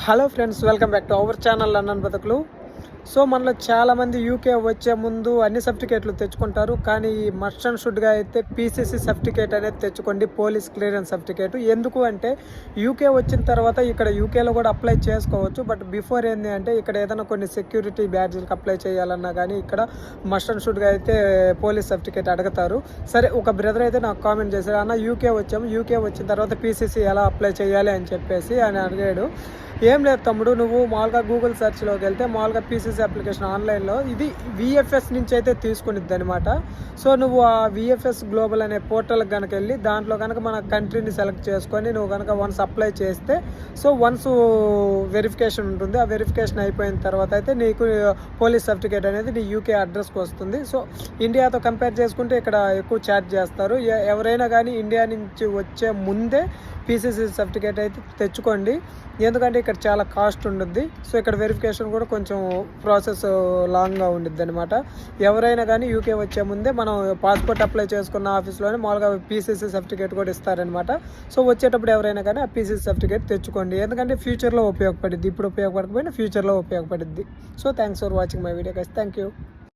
Hello friends, welcome back to our channel London బతుకులు. So మనలో చాలామంది యూకే వచ్చే ముందు అన్ని సర్టిఫికేట్లు తెచ్చుకుంటారు, కానీ మస్ట్ అండ్ షుడ్గా అయితే పీసీసీ సర్టిఫికేట్ అనేది తెచ్చుకోండి, పోలీస్ క్లియరెన్స్ సర్టిఫికేట్. ఎందుకు అంటే యూకే వచ్చిన తర్వాత ఇక్కడ యూకేలో కూడా అప్లై చేసుకోవచ్చు, బట్ బిఫోర్ ఏంటి అంటే ఇక్కడ ఏదైనా కొన్ని సెక్యూరిటీ బ్యాడ్జ్లకు అప్లై చేయాలన్నా కానీ ఇక్కడ మస్ట్ అండ్ షుడ్గా అయితే పోలీస్ సర్టిఫికేట్ అడుగుతారు. సరే, ఒక బ్రదర్ అయితే నాకు కామెంట్ చేశారు, అన్న యూకే వచ్చాము, యూకే వచ్చిన తర్వాత పీసీసీ ఎలా అప్లై చేయాలి అని చెప్పేసి అని అడిగాడు. ఏం లేదు తమ్ముడు, నువ్వు మామూలుగా గూగుల్ సెర్చ్లోకి వెళ్తే మామూలుగా పీసీసీ అప్లికేషన్ ఆన్లైన్లో ఇది విఎఫ్ఎస్ నుంచి అయితే తీసుకునిద్ది అనమాట. సో నువ్వు ఆ విఎఫ్ఎస్ గ్లోబల్ అనే పోర్టల్కి కనుక వెళ్ళి దాంట్లో కనుక మన కంట్రీని సెలెక్ట్ చేసుకొని నువ్వు కనుక వన్స్ అప్లై చేస్తే సో వన్స్ వెరిఫికేషన్ ఉంటుంది. ఆ వెరిఫికేషన్ అయిపోయిన తర్వాత అయితే నీకు పోలీస్ సర్టిఫికేట్ అనేది నీ యూకే అడ్రస్కి వస్తుంది. సో ఇండియాతో కంపేర్ చేసుకుంటే ఇక్కడ ఎక్కువ ఛార్జ్ చేస్తారు. ఎవరైనా కానీ ఇండియా నుంచి వచ్చే ముందే పీసీసీ సర్టిఫికేట్ అయితే తెచ్చుకోండి, ఎందుకంటే ఇక్కడ చాలా కాస్ట్ ఉంటుంది. సో ఇక్కడ వెరిఫికేషన్ కూడా కొంచెం ప్రాసెస్ లాంగ్గా ఉండిద్ది అనమాట. ఎవరైనా కానీ యూకే వచ్చే ముందే మనం పాస్పోర్ట్ అప్లై చేసుకున్న ఆఫీస్లోనే మామూలుగా పీసీసీ సర్టిఫికేట్ కూడా ఇస్తారనమాట. సో వచ్చేటప్పుడు ఎవరైనా కానీ ఆ పీసీసీ సర్టిఫికేట్ తెచ్చుకోండి, ఎందుకంటే ఫ్యూచర్లో ఉపయోగపడుద్ది. ఇప్పుడు ఉపయోగపడకపోయినా ఫ్యూచర్లో ఉపయోగపడుద్ది. So thanks for watching my video guys. Thank you.